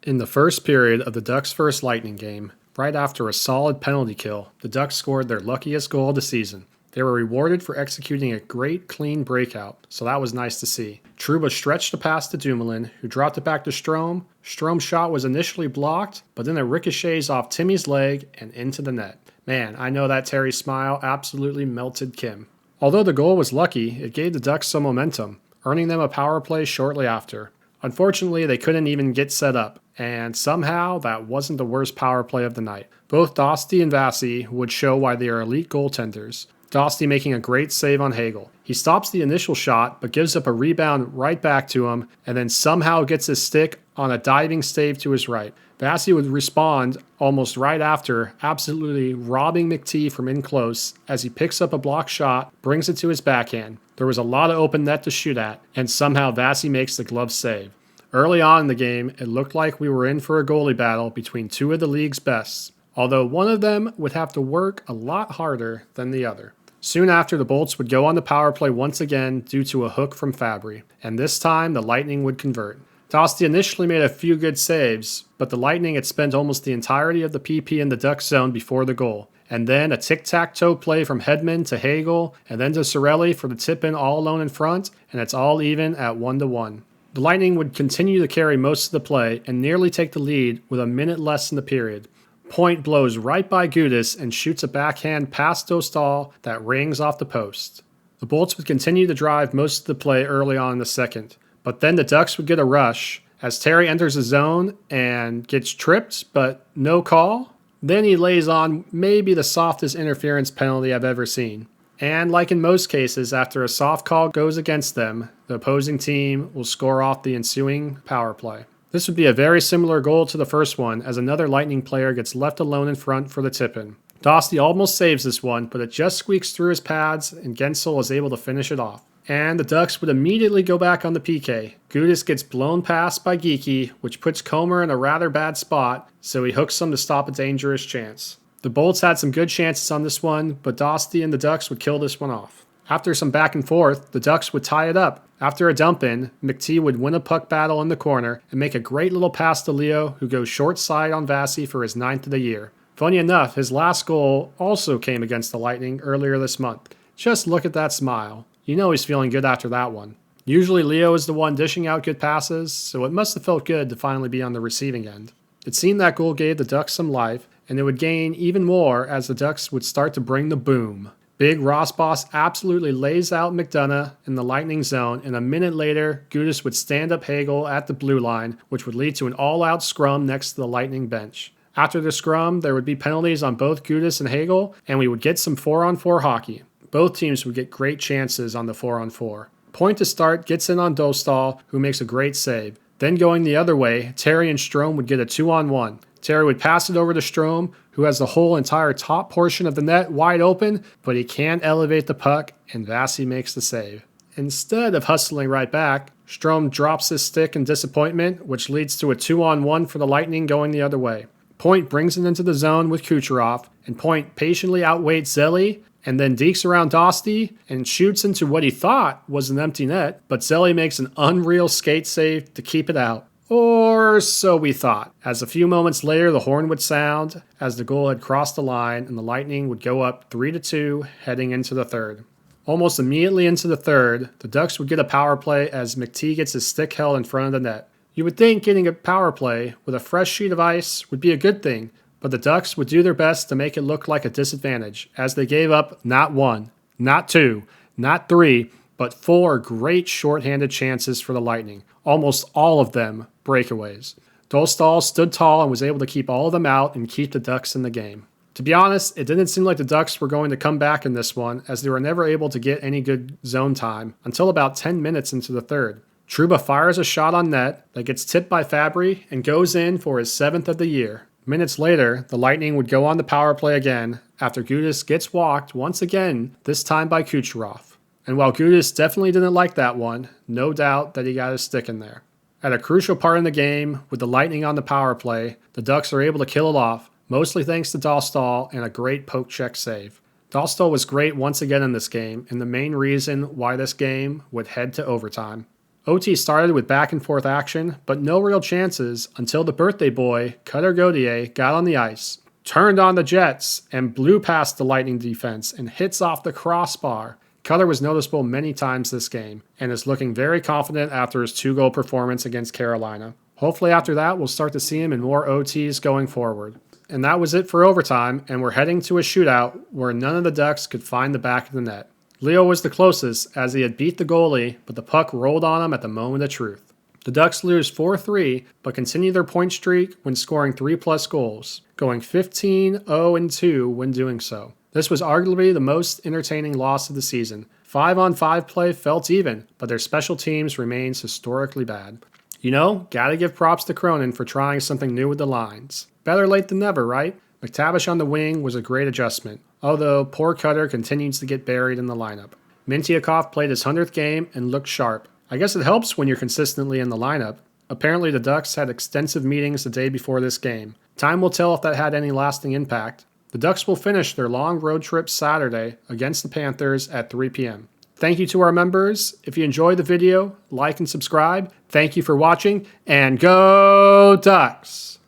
In the first period of the Ducks' first Lightning game, right after a solid penalty kill, the Ducks scored their luckiest goal of the season. They were rewarded for executing a great clean breakout, so that was nice to see. Trouba stretched the pass to Dumoulin, who dropped it back to Strome. Strome's shot was initially blocked, but then it ricochets off Timmy's leg and into the net. Man, I know that Terry smile absolutely melted Kim. Although the goal was lucky, it gave the Ducks some momentum, earning them a power play shortly after. Unfortunately, they couldn't even get set up, and somehow that wasn't the worst power play of the night. Both Dosty and Vasi would show why they are elite goaltenders. Dosty making a great save on Hagel. He stops the initial shot, but gives up a rebound right back to him, and then somehow gets his stick on a diving stave to his right. Vasi would respond almost right after, absolutely robbing McT from in close as he picks up a block shot, brings it to his backhand. There was a lot of open net to shoot at, and somehow Vasi makes the glove save. Early on in the game, it looked like we were in for a goalie battle between two of the league's best, although one of them would have to work a lot harder than the other. Soon after, the Bolts would go on the power play once again due to a hook from Fabry, and this time the Lightning would convert. Dosty initially made a few good saves, but the Lightning had spent almost the entirety of the PP in the Ducks zone before the goal. And then a tic-tac-toe play from Hedman to Hagel, and then to Cirelli for the tip-in all alone in front, and it's all even at 1-1. The Lightning would continue to carry most of the play and nearly take the lead with a minute less in the period. Point blows right by Gudas and shoots a backhand past Dostal that rings off the post. The Bolts would continue to drive most of the play early on in the second, but then the Ducks would get a rush as Terry enters the zone and gets tripped, but no call. Then he lays on maybe the softest interference penalty I've ever seen. And like in most cases, after a soft call goes against them, the opposing team will score off the ensuing power play. This would be a very similar goal to the first one, as another Lightning player gets left alone in front for the tip-in. Dosty almost saves this one, but it just squeaks through his pads, and Gensel is able to finish it off. And the Ducks would immediately go back on the PK. Gudas gets blown past by Geeky, which puts Comer in a rather bad spot, so he hooks him to stop a dangerous chance. The Bolts had some good chances on this one, but Dosty and the Ducks would kill this one off. After some back and forth, the Ducks would tie it up. After a dump-in, McT would win a puck battle in the corner and make a great little pass to Leo, who goes short side on Vasi for his 9th of the year. Funny enough, his last goal also came against the Lightning earlier this month. Just look at that smile. You know he's feeling good after that one. Usually Leo is the one dishing out good passes, so it must have felt good to finally be on the receiving end. It seemed that goal gave the Ducks some life, and it would gain even more as the Ducks would start to bring the boom. Big Rossboss absolutely lays out McDonough in the Lightning zone, and a minute later, Gudas would stand up Hagel at the blue line, which would lead to an all-out scrum next to the Lightning bench. After the scrum, there would be penalties on both Gudas and Hagel, and we would get some 4-on-4 hockey. Both teams would get great chances on the 4-on-4. Point to start gets in on Dostal, who makes a great save. Then going the other way, Terry and Strome would get a 2-on-1. Terry would pass it over to Strome, who has the whole entire top portion of the net wide open, but he can't elevate the puck, and Vasi makes the save. Instead of hustling right back, Strome drops his stick in disappointment, which leads to a 2-on-1 for the Lightning going the other way. Point brings it into the zone with Kucherov, and Point patiently outweighs Zelli, and then dekes around Dosty and shoots into what he thought was an empty net, but Zelli makes an unreal skate save to keep it out. Or so we thought, as a few moments later the horn would sound as the goal had crossed the line and the Lightning would go up 3-2 heading into the third. Almost immediately into the third, the Ducks would get a power play as McT gets his stick held in front of the net. You would think getting a power play with a fresh sheet of ice would be a good thing, but the Ducks would do their best to make it look like a disadvantage, as they gave up not 1, not 2, not 3, but 4 great shorthanded chances for the Lightning, almost all of them breakaways. Dostal stood tall and was able to keep all of them out and keep the Ducks in the game. To be honest, it didn't seem like the Ducks were going to come back in this one, as they were never able to get any good zone time until about 10 minutes into the third. Trouba fires a shot on net that gets tipped by Fabry and goes in for his 7th of the year. Minutes later, the Lightning would go on the power play again after Gudas gets walked once again, this time by Kucherov. And while Gudas definitely didn't like that one, no doubt that he got his stick in there. At a crucial part in the game, with the Lightning on the power play, the Ducks are able to kill it off, mostly thanks to Dostal and a great poke check save. Dostal was great once again in this game, and the main reason why this game would head to overtime. OT started with back and forth action, but no real chances until the birthday boy, Cutter Gauthier, got on the ice, turned on the Jets, and blew past the Lightning defense and hits off the crossbar. Cutter was noticeable many times this game and is looking very confident after his 2-goal performance against Carolina. Hopefully after that, we'll start to see him in more OTs going forward. And that was it for overtime, and we're heading to a shootout where none of the Ducks could find the back of the net. Leo was the closest as he had beat the goalie, but the puck rolled on him at the moment of truth. The Ducks lose 4-3, but continue their point streak when scoring 3+ goals, going 15-0-2 when doing so. This was arguably the most entertaining loss of the season. 5-on-5 play felt even, but their special teams remains historically bad. You know, gotta give props to Cronin for trying something new with the lines. Better late than never, right? McTavish on the wing was a great adjustment, although poor Cutter continues to get buried in the lineup. Mintyukov played his 100th game and looked sharp. I guess it helps when you're consistently in the lineup. Apparently the Ducks had extensive meetings the day before this game. Time will tell if that had any lasting impact. The Ducks will finish their long road trip Saturday against the Panthers at 3 p.m. Thank you to our members. If you enjoyed the video, like and subscribe. Thank you for watching, and go Ducks!